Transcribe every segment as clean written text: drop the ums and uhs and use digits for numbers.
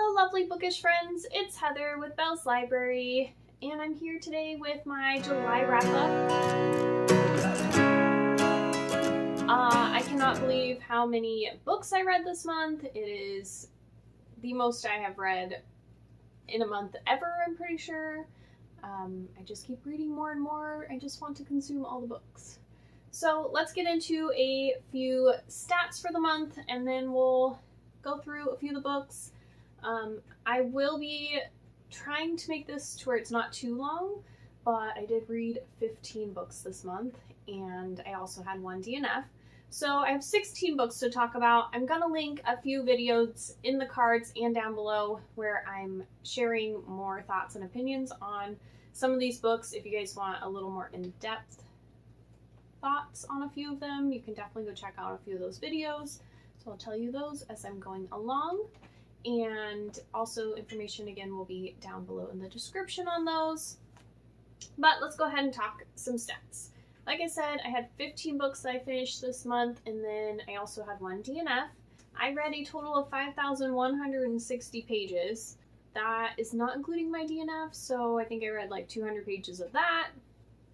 Hello lovely bookish friends, it's Heather with Belle's Library, and I'm here today with my July wrap-up. I cannot believe how many books I read this month. It is the most I have read in a month ever, I'm pretty sure. I just keep reading more and more. I just want to consume all the books. So let's get into a few stats for the month, and then we'll go through a few of the books. I will be trying to make this to where it's not too long, but I did read 15 books this month, and I also had one DNF. So I have 16 books to talk about. I'm going to link a few videos in the cards and down below where I'm sharing more thoughts and opinions on some of these books. If you guys want a little more in-depth thoughts on a few of them, you can definitely go check out a few of those videos. So I'll tell you those as I'm going along. And also information again will be down below in the description on those. But let's go ahead and talk some stats. Like I said, I had 15 books that I finished this month, and then I also had one DNF. I read a total of 5,160 pages. That is not including my DNF, so I think I read like 200 pages of that.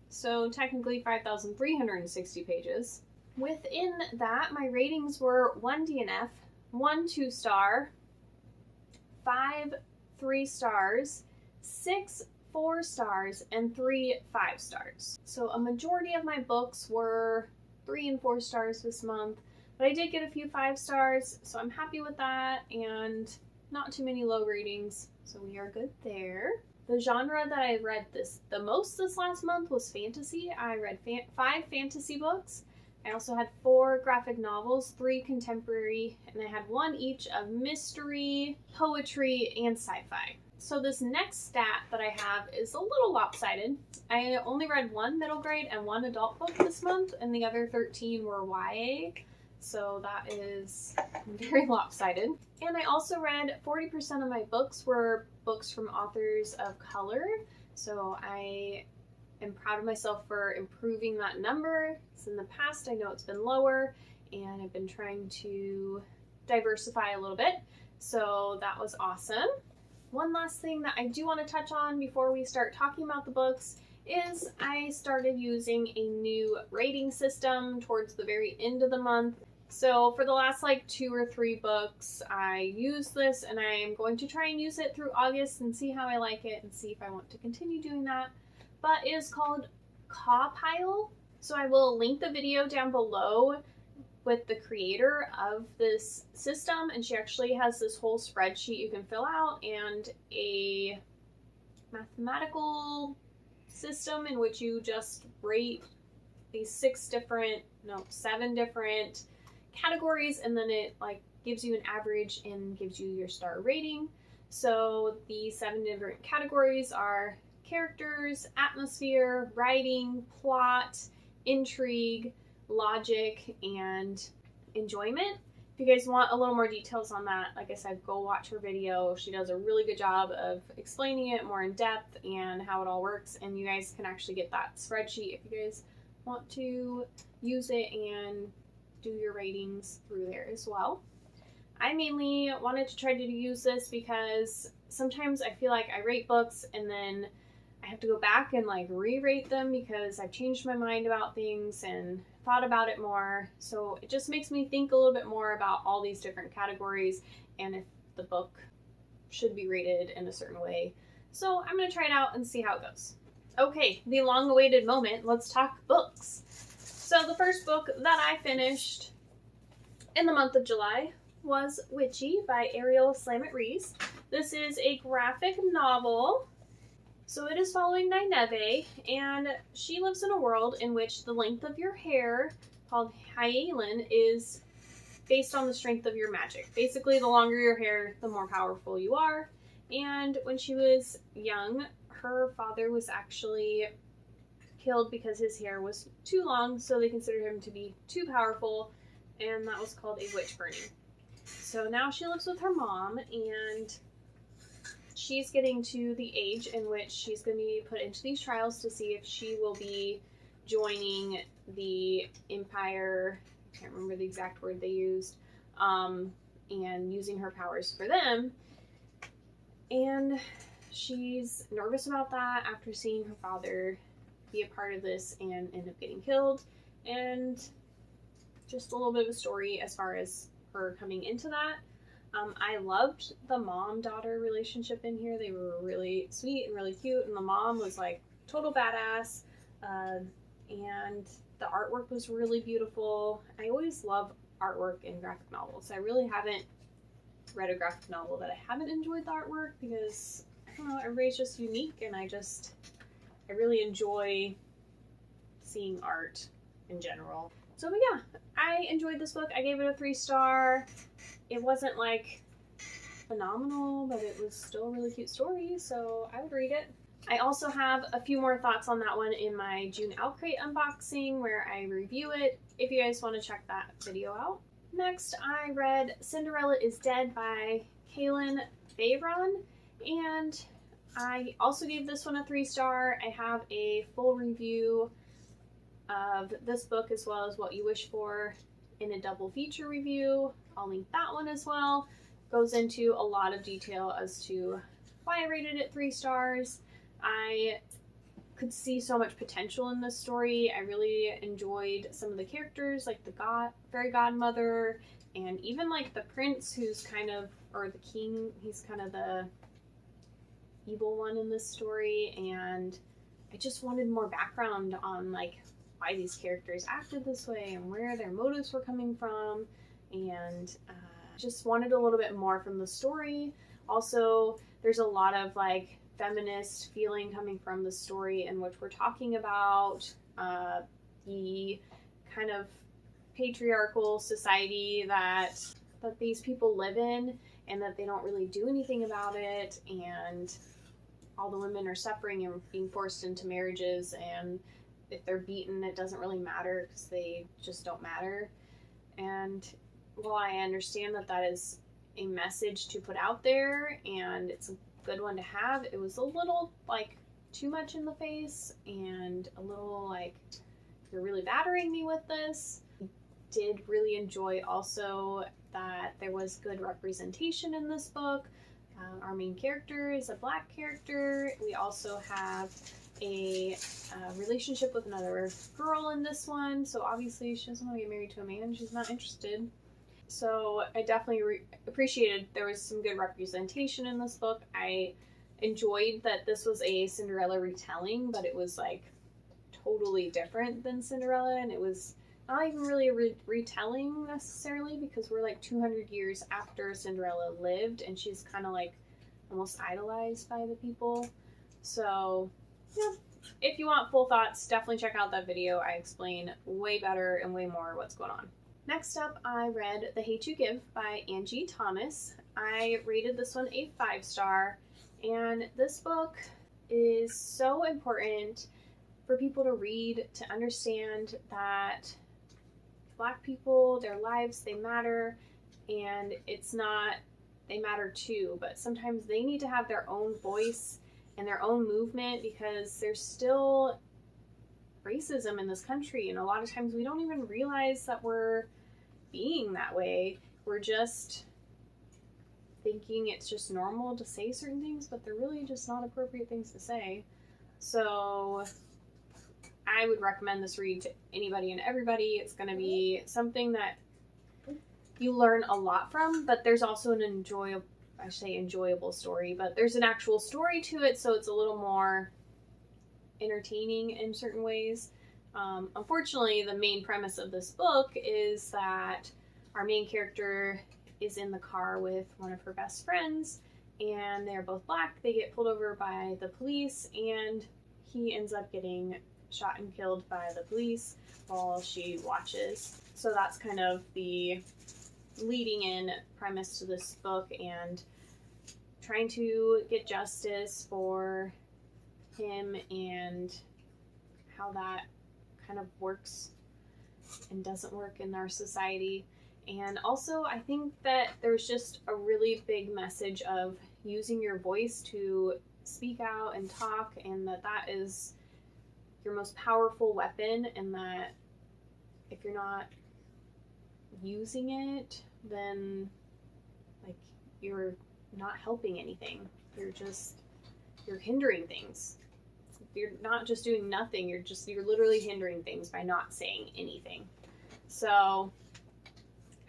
So technically 5,360 pages. Within that, my ratings were 1 DNF, 1 2-star, 5 3 stars, 6 4 stars, and 3 5 stars. So a majority of my books were 3 and 4 stars this month, but I did get a few 5 stars, so I'm happy with that, and not too many low ratings, so we are good there. The genre that I read the most this last month was fantasy. I read 5 fantasy books. I also had 4 graphic novels, 3 contemporary, and I had 1 each of mystery, poetry, and sci-fi. So this next stat that I have is a little lopsided. I only read 1 middle grade and 1 adult book this month, and the other 13 were YA. So that is very lopsided. And I also read 40% of my books were books from authors of color. So I am proud of myself for improving that number. So in the past, I know it's been lower, and I've been trying to diversify a little bit. So that was awesome. One last thing that I do want to touch on before we start talking about the books is I started using a new rating system towards the very end of the month. So for the last like 2 or 3 books, I used this, and I am going to try and use it through August and see how I like it and see if I want to continue doing that. But it is called CAWPILE. So I will link the video down below with the creator of this system, and she actually has this whole spreadsheet you can fill out and a mathematical system in which you just rate these 7 different categories, and then it like gives you an average and gives you your star rating. So the 7 different categories are characters, atmosphere, writing, plot, intrigue, logic, and enjoyment. If you guys want a little more details on that, like I said, go watch her video. She does a really good job of explaining it more in depth and how it all works, and you guys can actually get that spreadsheet if you guys want to use it and do your ratings through there as well. I mainly wanted to try to use this because sometimes I feel like I rate books and then I have to go back and like re-rate them because I've changed my mind about things and thought about it more. So it just makes me think a little bit more about all these different categories and if the book should be rated in a certain way. So I'm going to try it out and see how it goes. Okay, the long-awaited moment. Let's talk books. So the first book that I finished in the month of July was Witchy by Ariel Slamet-Rees. This is a graphic novel. So it is following Nineveh, and she lives in a world in which the length of your hair, called Hyalin, is based on the strength of your magic. Basically, the longer your hair, the more powerful you are. And when she was young, her father was actually killed because his hair was too long, so they considered him to be too powerful, and that was called a witch burning. So now she lives with her mom, and she's getting to the age in which she's going to be put into these trials to see if she will be joining the Empire. I can't remember the exact word they used, and using her powers for them. And she's nervous about that after seeing her father be a part of this and end up getting killed. And just a little bit of a story as far as her coming into that. I loved the mom-daughter relationship in here. They were really sweet and really cute, and the mom was like total badass. And the artwork was really beautiful. I always love artwork in graphic novels. I really haven't read a graphic novel that I haven't enjoyed the artwork, because I don't know, everybody's just unique, and I really enjoy seeing art in general. So but yeah, I enjoyed this book. I gave it a 3-star. It wasn't like phenomenal, but it was still a really cute story, so I would read it. I also have a few more thoughts on that one in my June Owlcrate unboxing, where I review it, if you guys want to check that video out. Next, I read Cinderella is Dead by Kaylin Bayron, and I also gave this one a 3-star. I have a full review of this book as well as What You Wish For in a double feature review. I'll link that one as well. Goes into a lot of detail as to why I rated it 3 stars. I could see so much potential in this story. I really enjoyed some of the characters, like the fairy godmother, and even like the prince, who's kind of, or the king, he's kind of the evil one in this story. And I just wanted more background on like why these characters acted this way and where their motives were coming from, and just wanted a little bit more from the story. Also, there's a lot of like feminist feeling coming from the story, in which we're talking about the kind of patriarchal society that these people live in, and that they don't really do anything about it, and all the women are suffering and being forced into marriages, and if they're beaten, it doesn't really matter because they just don't matter. And while I understand that that is a message to put out there, and it's a good one to have, it was a little like too much in the face, and a little like, you're really battering me with this. Did really enjoy also that there was good representation in this book. Our main character is a Black character. We also have a relationship with another girl in this one, so obviously she doesn't want to get married to a man. She's not interested. So I definitely appreciated there was some good representation in this book. I enjoyed that this was a Cinderella retelling, but it was like totally different than Cinderella, and it was not even really a retelling necessarily, because we're like 200 years after Cinderella lived, and she's kind of like almost idolized by the people. So yeah, if you want full thoughts, definitely check out that video. I explain way better and way more what's going on. Next up, I read The Hate You Give by Angie Thomas. I rated this one a 5-star, and this book is so important for people to read, to understand that Black people, their lives, they matter, and it's not, they matter too, but sometimes they need to have their own voice and their own movement, because there's still racism in this country, and a lot of times we don't even realize that we're being that way. We're just thinking it's just normal to say certain things, but they're really just not appropriate things to say. So I would recommend this read to anybody and everybody. It's going to be something that you learn a lot from, but there's also an enjoyable story, but there's an actual story to it, so it's a little more entertaining in certain ways. Unfortunately, the main premise of this book is that our main character is in the car with one of her best friends, and they're both Black. They get pulled over by the police, and he ends up getting shot and killed by the police while she watches. So that's kind of the leading in premise to this book, and trying to get justice for him and how that kind of works and doesn't work in our society. And also, I think that there's just a really big message of using your voice to speak out and talk, and that is your most powerful weapon, and that if you're not using it, then like you're not helping anything. You're hindering things. You're not just doing nothing, you're literally hindering things by not saying anything. So,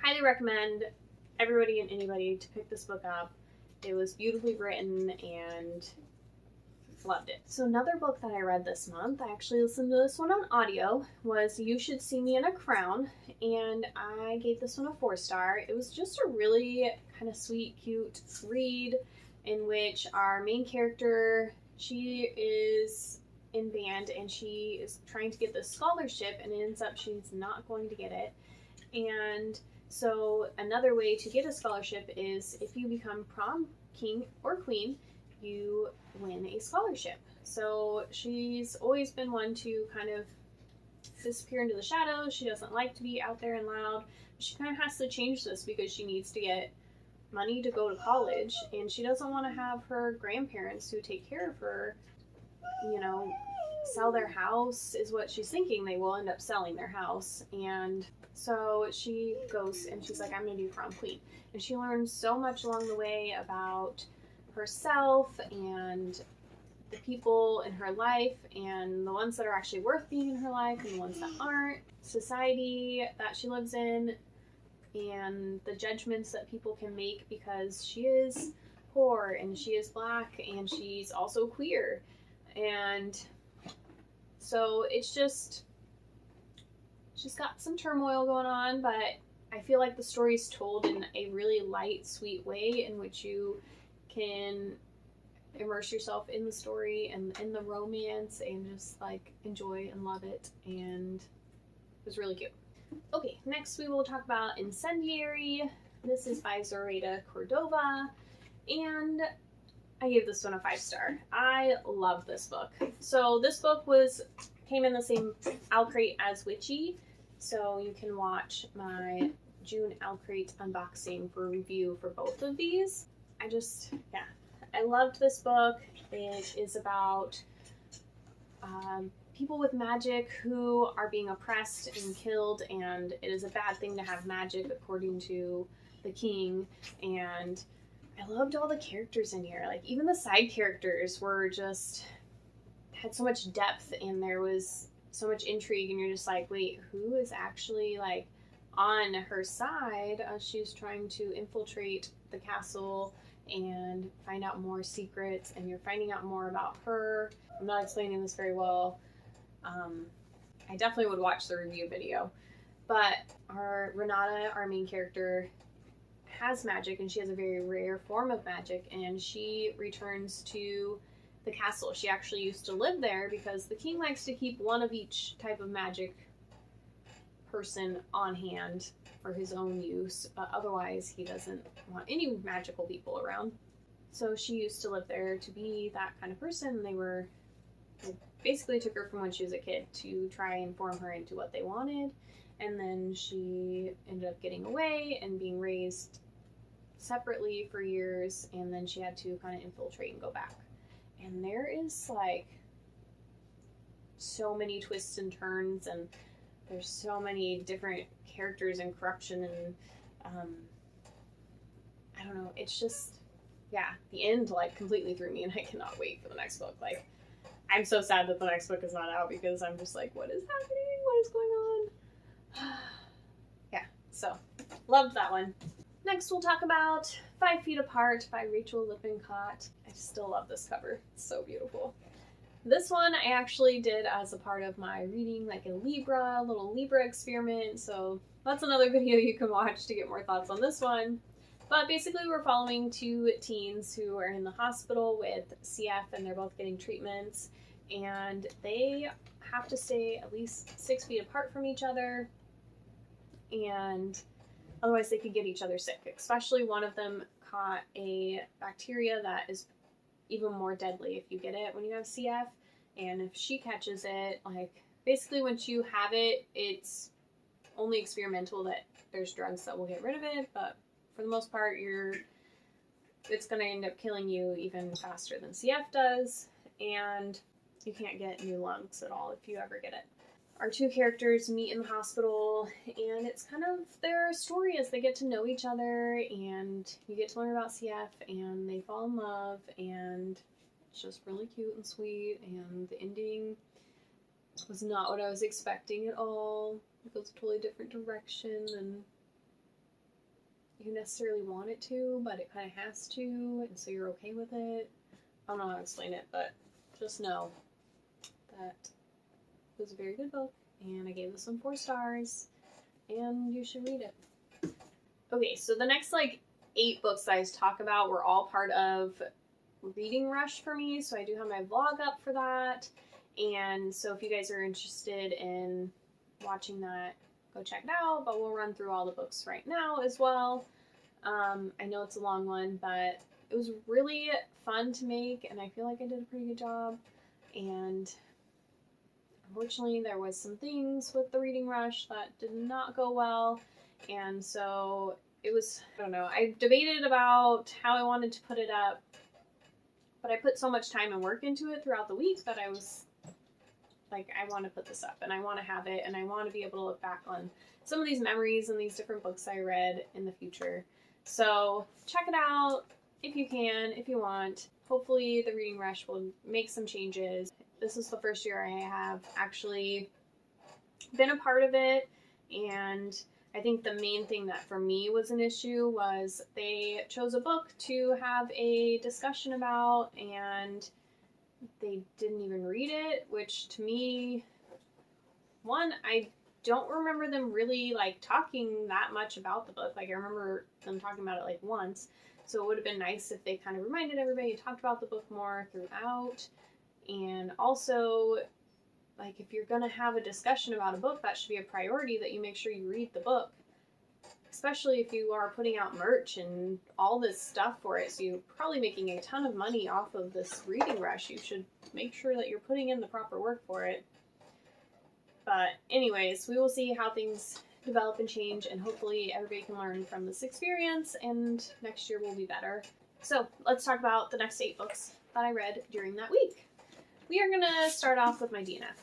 highly recommend everybody and anybody to pick this book up. It was beautifully written and loved it. So another book that I read this month, I actually listened to this one on audio, was You Should See Me in a Crown, and I gave this one a 4-star. It was just a really kind of sweet, cute read in which our main character, she is in band and she is trying to get this scholarship, and it ends up she's not going to get it. And so another way to get a scholarship is if you become prom king or queen, you win a scholarship. So she's always been one to kind of disappear into the shadows. She doesn't like to be out there and loud. She kind of has to change this because she needs to get money to go to college, and she doesn't want to have her grandparents who take care of her, you know, sell their house, is what she's thinking. They will end up selling their house. And so she goes and she's like, I'm gonna do prom queen. And she learns so much along the way about herself and the people in her life, and the ones that are actually worth being in her life and the ones that aren't, society that she lives in, and the judgments that people can make because she is poor and she is Black and she's also queer. And so it's just got some turmoil going on, but I feel like the story's told in a really light, sweet way in which you can immerse yourself in the story and in the romance and just like enjoy and love it, and it was really cute. Okay, next we will talk about Incendiary. This is by Zoraida Cordova, and I gave this one a 5-star. I love this book. So this book came in the same Owlcrate as Witchy, so you can watch my June Owlcrate unboxing for review for both of these. I loved this book. It is about people with magic who are being oppressed and killed, and it is a bad thing to have magic according to the king. And I loved all the characters in here. Like, even the side characters had so much depth, and there was so much intrigue, and you're just like, wait, who is actually like on her side as she's trying to infiltrate the castle and find out more secrets, and you're finding out more about her. I'm not explaining this very well. I definitely would watch the review video. But our Renata, our main character, has magic, and she has a very rare form of magic, and she returns to the castle. She actually used to live there because the king likes to keep one of each type of magic person on hand for his own use. Otherwise, he doesn't want any magical people around. So she used to live there to be that kind of person. They basically took her from when she was a kid to try and form her into what they wanted. And then she ended up getting away and being raised separately for years. And then she had to kind of infiltrate and go back. And there is like so many twists and turns, and there's so many different characters and corruption, and I don't know, it's just, the end like completely threw me, and I cannot wait for the next book. Like, I'm so sad that the next book is not out because I'm just like, what is happening? What is going on? So loved that one. Next we'll talk about 5 Feet Apart by Rachel Lippincott. I still love this cover. It's so beautiful. This one I actually did as a part of my reading, like a little Libra experiment, so that's another video you can watch to get more thoughts on this one. But basically we're following 2 teens who are in the hospital with CF, and they're both getting treatments, and they have to stay at least 6 feet apart from each other, and otherwise they could get each other sick. Especially one of them caught a bacteria that is even more deadly if you get it when you have CF, and if she catches it, like, basically once you have it, it's only experimental, that there's drugs that will get rid of it, but for the most part it's going to end up killing you even faster than CF does, and you can't get new lungs at all if you ever get it. our two characters meet in the hospital, and it's kind of their story as they get to know each other, and you get to learn about CF, and they fall in love, and it's just really cute and sweet, and the ending was not what I was expecting at all. It goes a totally different direction than you necessarily want it to, but it kind of has to, and so you're okay with it. I don't know how to explain it, but just know that it was a very good book, and I gave this one 4 stars, and you should read it. Okay, so the next 8 books that I talk about were all part of Reading Rush for me, so I do have my vlog up for that, and so if you guys are interested in watching that, go check it out, but we'll run through all the books right now as well. I know it's a long one, but it was really fun to make, and I feel like I did a pretty good job, and unfortunately there was some things with the Reading Rush that did not go well, and so it was, I don't know, I debated about how I wanted to put it up, but I put so much time and work into it throughout the week that I was like, I want to put this up, and I want to have it, and I want to be able to look back on some of these memories and these different books I read in the future. So check it out if you can, if you want. Hopefully the Reading Rush will make some changes. This is the first year I have actually been a part of it, and I think the main thing that for me was an issue was they chose a book to have a discussion about, and they didn't even read it, which to me, one, I don't remember them really talking that much about the book. I remember them talking about it once, so it would have been nice if they kind of reminded everybody and talked about the book more throughout. And also, if you're gonna have a discussion about a book, that should be a priority, that you make sure you read the book, especially if you are putting out merch and all this stuff for it. So you're probably making a ton of money off of this Reading Rush. You should make sure that you're putting in the proper work for it. But anyways, we will see how things develop and change, and hopefully everybody can learn from this experience, and next year will be better. So let's talk about the next 8 books that I read during that week. We are gonna start off with my DNF.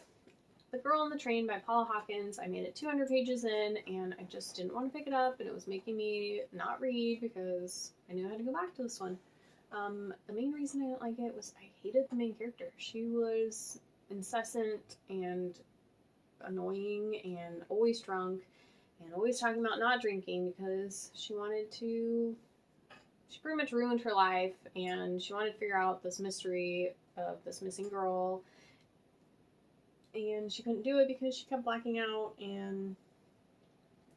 The Girl on the Train by Paula Hawkins. I made it 200 pages in, and I just didn't want to pick it up, and it was making me not read because I knew I had to go back to this one. The main reason I didn't like it was I hated the main character. She was incessant and annoying and always drunk and always talking about not drinking because she pretty much ruined her life, and she wanted to figure out this mystery of this missing girl, and she couldn't do it because she kept blacking out, and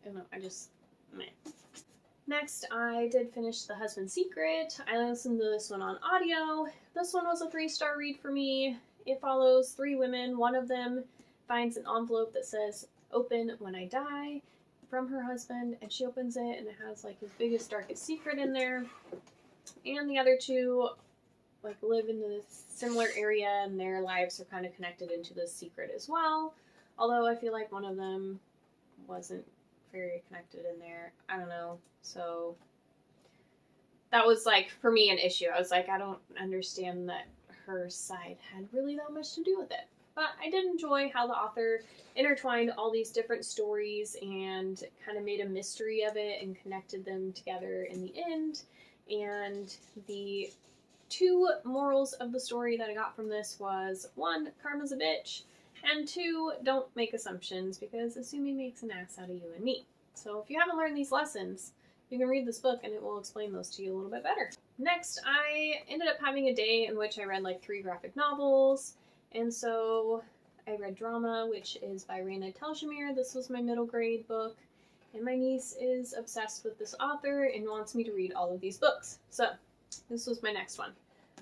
I don't know, meh. Next, I did finish The Husband's Secret. I listened to this one on audio. This one was a 3-star read for me. It follows 3 women. One of them finds an envelope that says, "Open when I die," from her husband, and she opens it, and it has his biggest, darkest secret in there. And the other 2 live in a similar area, and their lives are kind of connected into this secret as well. Although I feel like one of them wasn't very connected in there. I don't know. So that was for me an issue. I was I don't understand that her side had really that much to do with it. But I did enjoy how the author intertwined all these different stories and kind of made a mystery of it and connected them together in the end. And the 2 morals of the story that I got from this was, 1, karma's a bitch, and 2, don't make assumptions, because assuming makes an ass out of you and me. So if you haven't learned these lessons, you can read this book and it will explain those to you a little bit better. Next, I ended up having a day in which I read 3 graphic novels. And so I read Drama, which is by Raina Telgemeier. This was my middle grade book, and my niece is obsessed with this author and wants me to read all of these books. So this was my next one.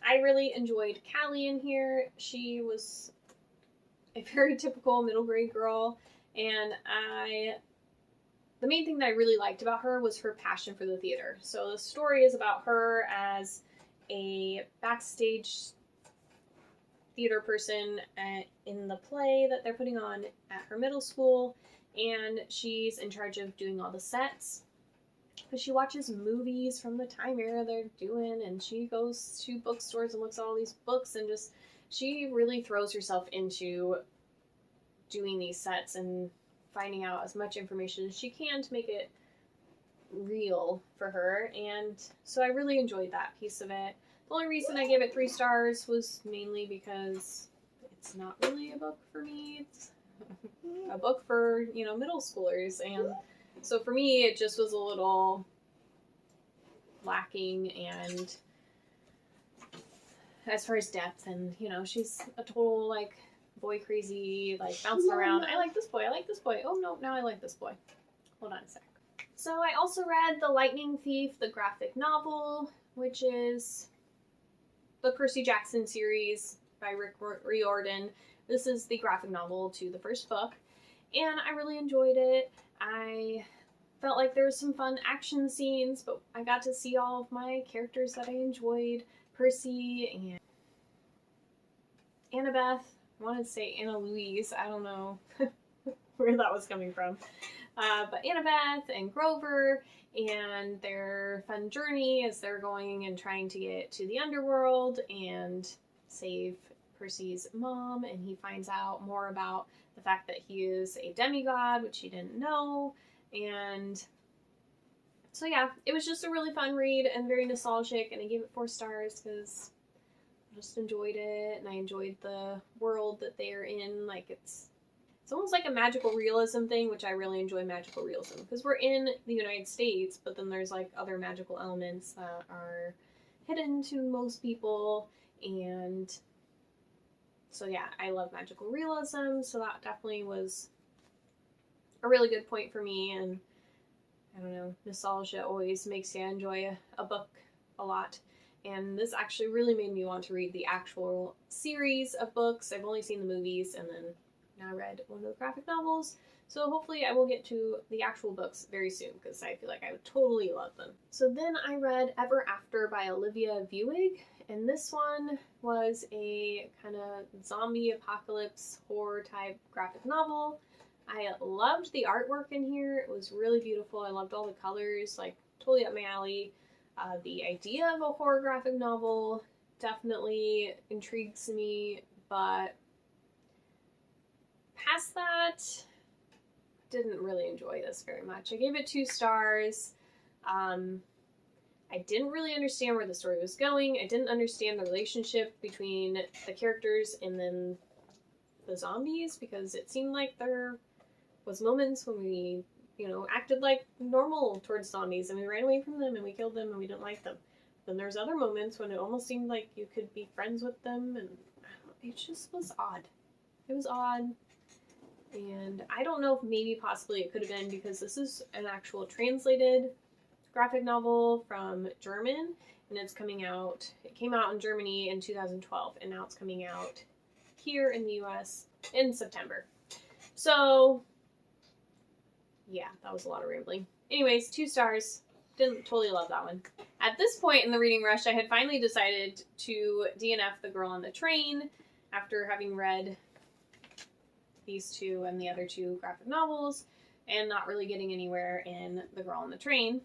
I really enjoyed Callie in here. She was a very typical middle grade girl, and the main thing that I really liked about her was her passion for the theater. So the story is about her as a backstage theater person in the play that they're putting on at her middle school, and she's in charge of doing all the sets. But she watches movies from the time era they're doing, and she goes to bookstores and looks at all these books, and she really throws herself into doing these sets and finding out as much information as she can to make it real for her, and so I really enjoyed that piece of it. The only reason I gave it 3 stars was mainly because it's not really a book for me. It's a book for, you know, middle schoolers, and so for me it just was a little lacking, and as far as depth, and you know, she's a total like boy crazy, like bouncing around. I like this boy, I like this boy. Oh no, now I like this boy. Hold on a sec. So I also read The Lightning Thief, the graphic novel, which is the Percy Jackson series by Rick Riordan. This is the graphic novel to the first book, and I really enjoyed it. I felt like there was some fun action scenes, but I got to see all of my characters that I enjoyed. Percy and Annabeth. I wanted to say Anna Louise. I don't know where that was coming from. But Annabeth and Grover and their fun journey as they're going and trying to get to the underworld and save Percy's mom, and he finds out more about the fact that he is a demigod, which he didn't know. And so yeah, it was just a really fun read and very nostalgic, and I gave it 4 stars because I just enjoyed it, and I enjoyed the world that they're in. Like it's almost like a magical realism thing, which I really enjoy magical realism because we're in the United States, but then there's like other magical elements that are hidden to most people, and so yeah, I love magical realism, so that definitely was a really good point for me. And I don't know, nostalgia always makes you enjoy a book a lot. And this actually really made me want to read the actual series of books. I've only seen the movies, and then now read one of the graphic novels. So hopefully I will get to the actual books very soon because I feel like I would totally love them. So then I read Ever After by Olivia Wieweg, and this one was a kind of zombie apocalypse horror type graphic novel. I loved the artwork in here. It was really beautiful. I loved all the colors, like totally up my alley. The idea of a horror graphic novel definitely intrigues me, but past that, didn't really enjoy this very much. I gave it 2 stars. I didn't really understand where the story was going. I didn't understand the relationship between the characters and then the zombies, because it seemed like there was moments when we, you know, acted like normal towards zombies and we ran away from them and we killed them and we didn't like them. Then there's other moments when it almost seemed like you could be friends with them, and it just was odd. It was odd. And I don't know if maybe possibly it could have been because this is an actual translated graphic novel from German, and it's coming out, it came out in Germany in 2012, and now it's coming out here in the US in September. So yeah, that was a lot of rambling. Anyways, 2 stars. Didn't totally love that one. At this point in the reading rush, I had finally decided to DNF The Girl on the Train after having read these 2 and the other 2 graphic novels and not really getting anywhere in The Girl on the Train.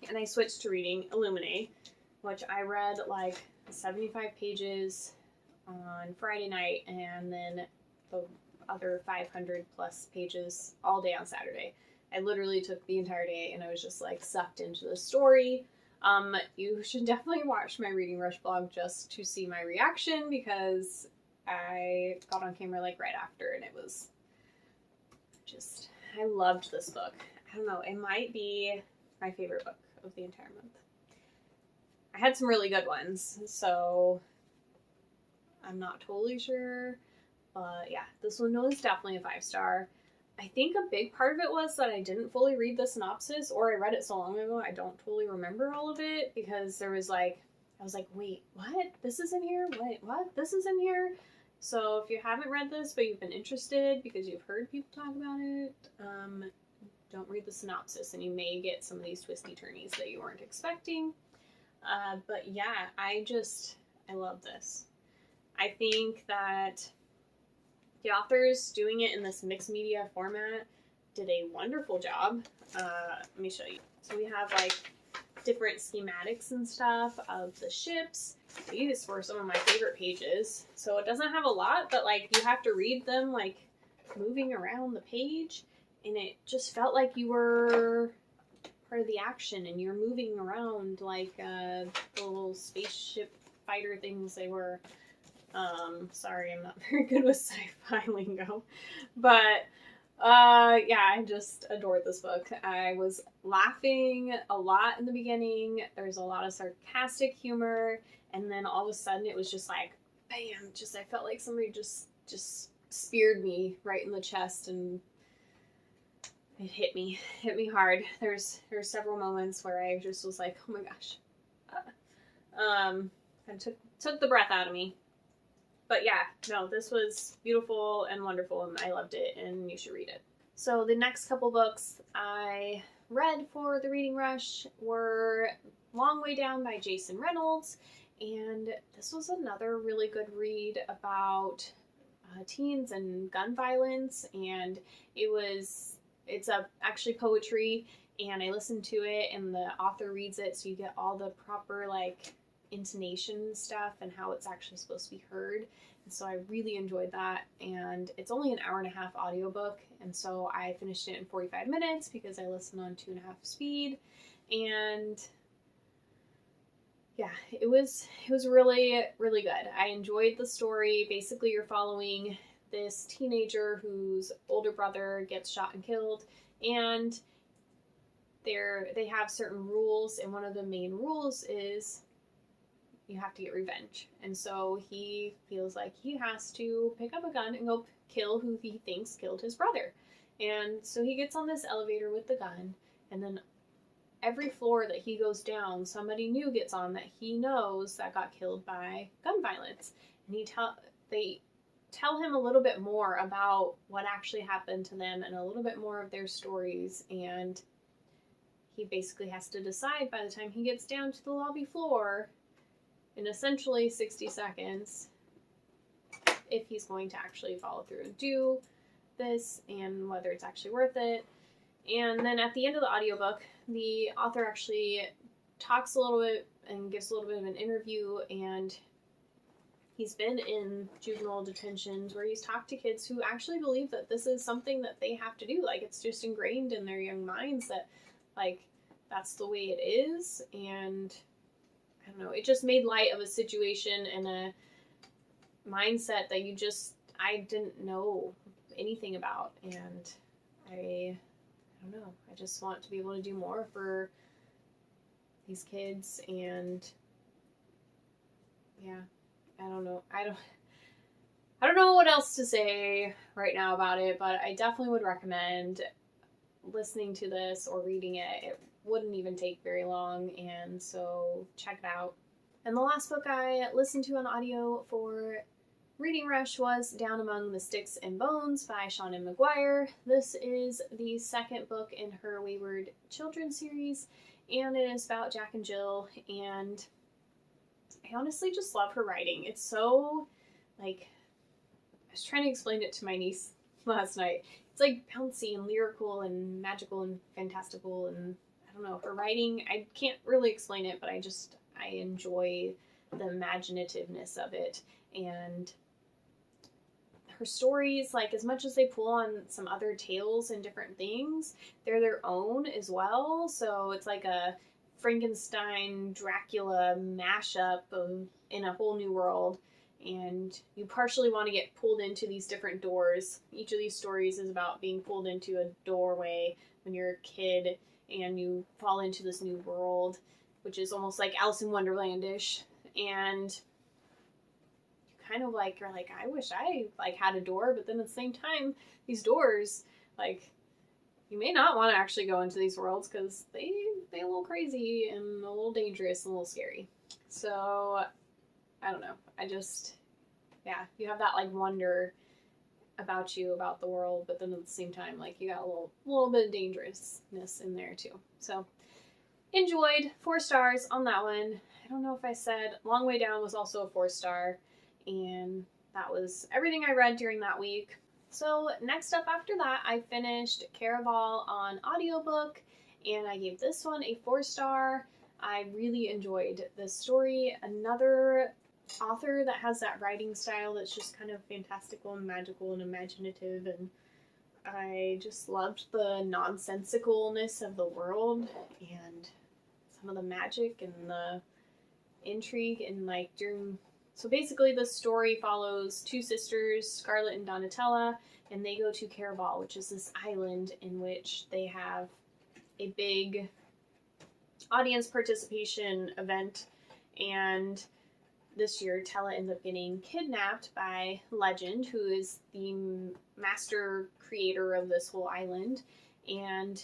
And I switched to reading Illuminae, which I read like 75 pages on Friday night and then the other 500 plus pages all day on Saturday. I literally took the entire day and I was just like sucked into the story. You should definitely watch my Reading Rush vlog just to see my reaction, because I got on camera like right after and it was just, I loved this book. I don't know, it might be my favorite book of the entire month. I had some really good ones, so I'm not totally sure, but yeah, this one was definitely a 5-star. I think a big part of it was that I didn't fully read the synopsis, or I read it so long ago I don't totally remember all of it, because there was like, I was like, wait, what? This is in here? Wait, what? This is in here? So if you haven't read this but you've been interested because you've heard people talk about it, don't read the synopsis and you may get some of these twisty turnies that you weren't expecting. But yeah, I love this. I think that the authors doing it in this mixed media format did a wonderful job. Let me show you. So we have like different schematics and stuff of the ships. These were some of my favorite pages. So it doesn't have a lot, but like you have to read them like moving around the page, and it just felt like you were part of the action and you're moving around like the little spaceship fighter things they were. Sorry, I'm not very good with sci-fi lingo, but yeah, I just adored this book. I was laughing a lot in the beginning. There's a lot of sarcastic humor, and then all of a sudden it was just like, bam! Just I felt like somebody just speared me right in the chest, and it hit me hard. There's several moments where I just was like, oh my gosh, and took the breath out of me. But yeah, no, this was beautiful and wonderful, and I loved it, and you should read it. So the next couple books I read for the reading rush were Long Way Down by Jason Reynolds, and this was another really good read about teens and gun violence, and it's actually poetry, and I listened to it, and the author reads it, so you get all the proper like intonation stuff and how it's actually supposed to be heard. And so I really enjoyed that, and it's only an 1.5 hour audiobook, and so I finished it in 45 minutes because I listened on 2.5 speed. And yeah, it was really, really good. I enjoyed the story. Basically, you're following this teenager whose older brother gets shot and killed, and they have certain rules, and one of the main rules is you have to get revenge. And so he feels like he has to pick up a gun and go kill who he thinks killed his brother. And so he gets on this elevator with the gun, and then every floor that he goes down, somebody new gets on that he knows that got killed by gun violence. And they tell him a little bit more about what actually happened to them and a little bit more of their stories, and he basically has to decide by the time he gets down to the lobby floor in essentially 60 seconds if he's going to actually follow through and do this and whether it's actually worth it. And then at the end of the audiobook, the author actually talks a little bit and gives a little bit of an interview, and he's been in juvenile detentions where he's talked to kids who actually believe that this is something that they have to do. Like, it's just ingrained in their young minds that, like, that's the way it is. And I don't know, it just made light of a situation and a mindset that I didn't know anything about. And I don't know, I just want to be able to do more for these kids. And yeah, I don't know what else to say right now about it, but I definitely would recommend listening to this or reading it. It wouldn't even take very long, and so check it out. And the last book I listened to on audio for Reading Rush was Down Among the Sticks and Bones by Seanan McGuire. This is the second book in her Wayward Children series, and it is about Jack and Jill, and I honestly just love her writing. It's so, like, I was trying to explain it to my niece last night. It's like bouncy and lyrical and magical and fantastical, and I don't know, her writing, I can't really explain it, but I enjoy the imaginativeness of it. And her stories, like, as much as they pull on some other tales and different things, they're their own as well. So it's like a Frankenstein Dracula mashup in a whole new world, and you partially want to get pulled into these different doors. Each of these stories is about being pulled into a doorway when you're a kid and you fall into this new world, which is almost like Alice in Wonderland-ish. And kind of like, you're like, I wish I like had a door, but then at the same time, these doors, like, you may not want to actually go into these worlds because they're a little crazy and a little dangerous and a little scary. So I don't know. Yeah, you have that like wonder about the world, but then at the same time, like, you got a little bit of dangerousness in there too. So enjoyed. 4 stars on that one. I don't know if I said Long Way Down was also a 4-star, and that was everything I read during that week. So next up after that, I finished Caraval on audiobook, and I gave this one a 4-star. I really enjoyed this story. Another author that has that writing style that's just kind of fantastical and magical and imaginative, and I just loved the nonsensicalness of the world and some of the magic and the intrigue and like so basically the story follows two sisters, Scarlet and Donatella, and they go to Caraval, which is this island in which they have a big audience participation event, and this year Tella ends up getting kidnapped by Legend, who is the master creator of this whole island, and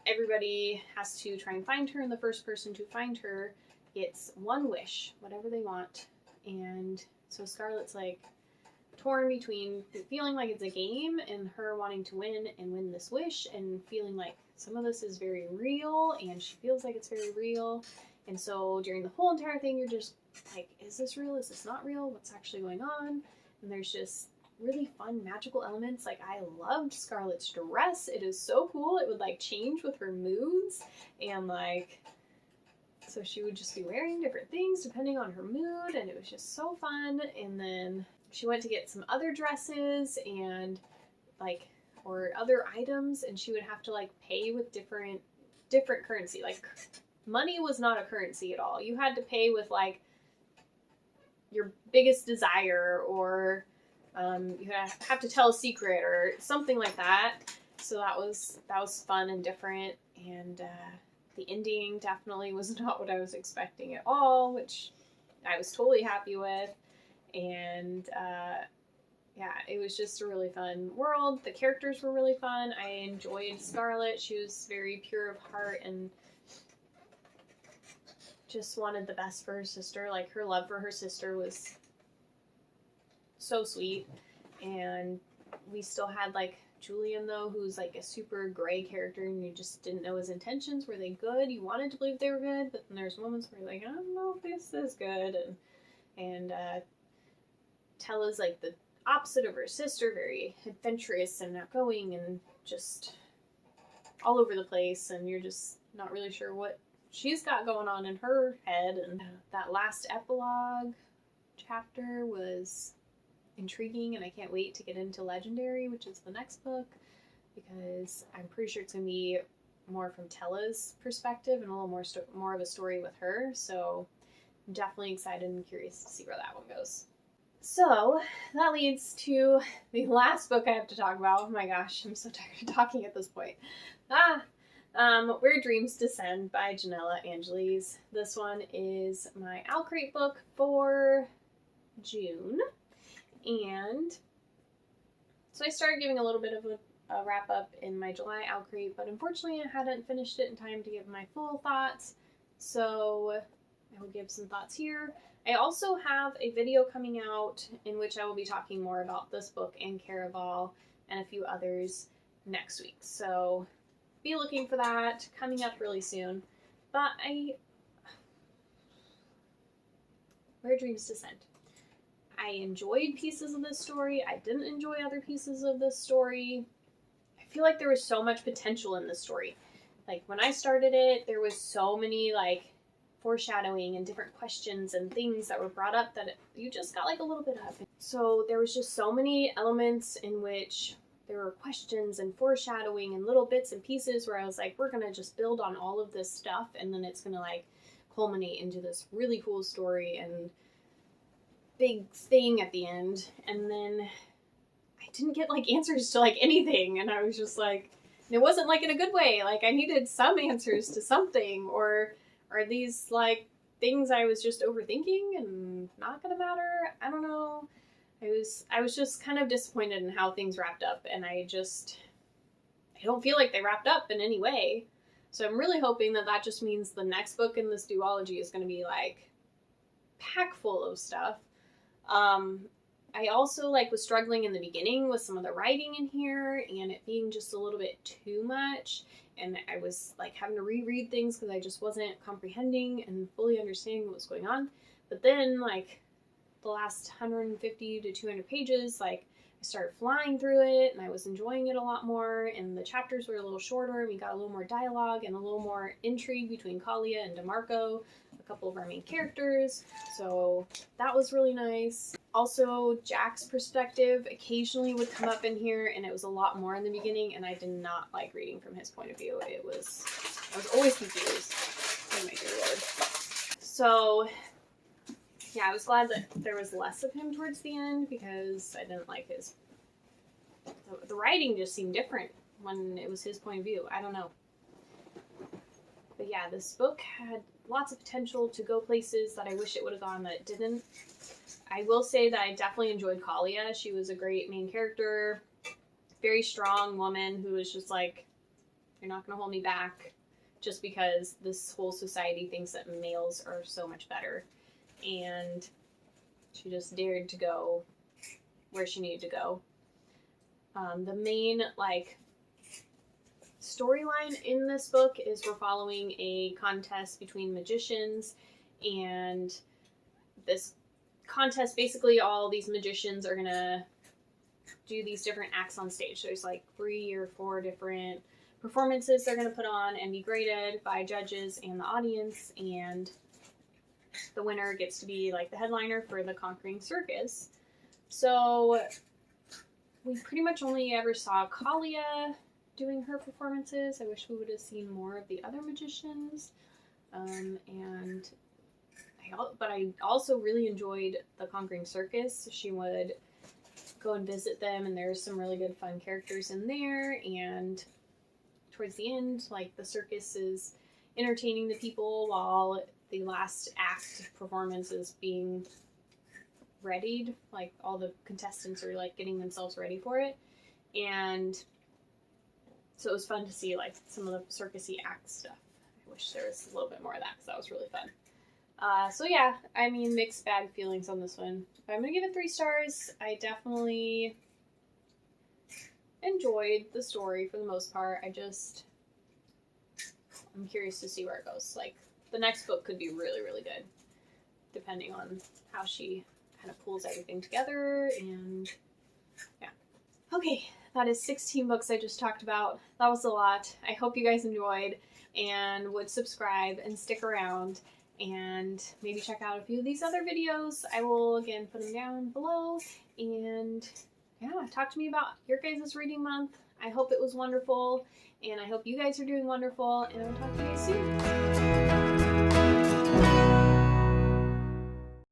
everybody has to try and find her, and the first person to find her gets one wish, whatever they want. And so Scarlet's like torn between feeling like it's a game and her wanting to win this wish, and feeling like some of this is very real and she feels like it's very real. And so during the whole entire thing, you're just like, is this real? Is this not real? What's actually going on? And there's just really fun magical elements. Like, I loved Scarlet's dress. It is so cool. It would like change with her moods, and like, so she would just be wearing different things depending on her mood, and it was just so fun. And then she went to get some other dresses and like, or other items, and she would have to like pay with different currency. Like, money was not a currency at all. You had to pay with like your biggest desire, or you have to tell a secret or something like that. So that was fun and different, and the ending definitely was not what I was expecting at all, which I was totally happy with. And yeah, it was just a really fun world. The characters were really fun. I enjoyed Scarlet. She was very pure of heart and just wanted the best for her sister. Like, her love for her sister was so sweet. And we still had like Julian, though, who's like a super gray character, and you just didn't know his intentions. Were they good? You wanted to believe they were good, but then there's moments where you're like, I don't know if this is good. And Tella's like the opposite of her sister, very adventurous and outgoing and just all over the place, and you're just not really sure what she's got going on in her head. And that last epilogue chapter was intriguing, and I can't wait to get into Legendary, which is the next book, because I'm pretty sure it's going to be more from Tella's perspective and a little more of a story with her. So I'm definitely excited and curious to see where that one goes. So that leads to the last book I have to talk about. Oh my gosh, I'm so tired of talking at this point. Where Dreams Descend by Janella Angeles. This one is my Owlcrate book for June. And so I started giving a little bit of a wrap up in my July Owlcrate, but unfortunately I hadn't finished it in time to give my full thoughts. So I will give some thoughts here. I also have a video coming out in which I will be talking more about this book and Caraval and a few others next week. So be looking for that coming up really soon. But Where Dreams Descend. I enjoyed pieces of this story. I didn't enjoy other pieces of this story. I feel like there was so much potential in this story. Like, when I started it, there was so many like foreshadowing and different questions and things that were brought up that you just got like a little bit of. So there was just so many elements in which there were questions and foreshadowing and little bits and pieces where I was like, we're gonna just build on all of this stuff, and then it's gonna like culminate into this really cool story and big thing at the end. And then I didn't get like answers to like anything, and I was just like, and it wasn't like in a good way. Like, I needed some answers to something, or are these like things I was just overthinking and not gonna matter? I don't know. I was just kind of disappointed in how things wrapped up, and I don't feel like they wrapped up in any way. So I'm really hoping that just means the next book in this duology is going to be like packed full of stuff. I also like was struggling in the beginning with some of the writing in here and it being just a little bit too much, and I was like having to reread things because I just wasn't comprehending and fully understanding what was going on. But then like the last 150 to 200 pages, like I started flying through it and I was enjoying it a lot more, and the chapters were a little shorter. We got a little more dialogue and a little more intrigue between Kalia and DeMarco, a couple of our main characters, so that was really nice. Also, Jack's perspective occasionally would come up in here, and it was a lot more in the beginning, and I did not like reading from his point of view. I was always confused. Oh my dear lord. So, yeah, I was glad that there was less of him towards the end, because I didn't like his... The writing just seemed different when it was his point of view. I don't know. But yeah, this book had lots of potential to go places that I wish it would have gone that it didn't. I will say that I definitely enjoyed Kalia. She was a great main character. Very strong woman who was just like, you're not going to hold me back just because this whole society thinks that males are so much better. And she just dared to go where she needed to go. The main, storyline in this book is we're following a contest between magicians, and this contest, basically all these magicians are gonna do these different acts on stage. There's 3 or 4 different performances they're gonna put on and be graded by judges and the audience, and the winner gets to be the headliner for the Conquering Circus. So we pretty much only ever saw Kalia doing her performances. I wish we would have seen more of the other magicians. But I also really enjoyed the Conquering Circus. She would go and visit them, and there's some really good fun characters in there. And towards the end, the circus is entertaining the people while the last act performance is being readied. All the contestants are getting themselves ready for it. And so it was fun to see some of the circusy act stuff. I wish there was a little bit more of that, because that was really fun. So yeah, I mean, mixed bag feelings on this one. But I'm going to give it 3 stars. I definitely enjoyed the story for the most part. I'm curious to see where it goes. The next book could be really, really good, depending on how she kind of pulls everything together, and yeah. Okay, that is 16 books I just talked about. That was a lot. I hope you guys enjoyed and would subscribe and stick around and maybe check out a few of these other videos. I will, again, put them down below. And yeah, talk to me about your guys' reading month. I hope it was wonderful, and I hope you guys are doing wonderful, and I'll talk to you guys soon.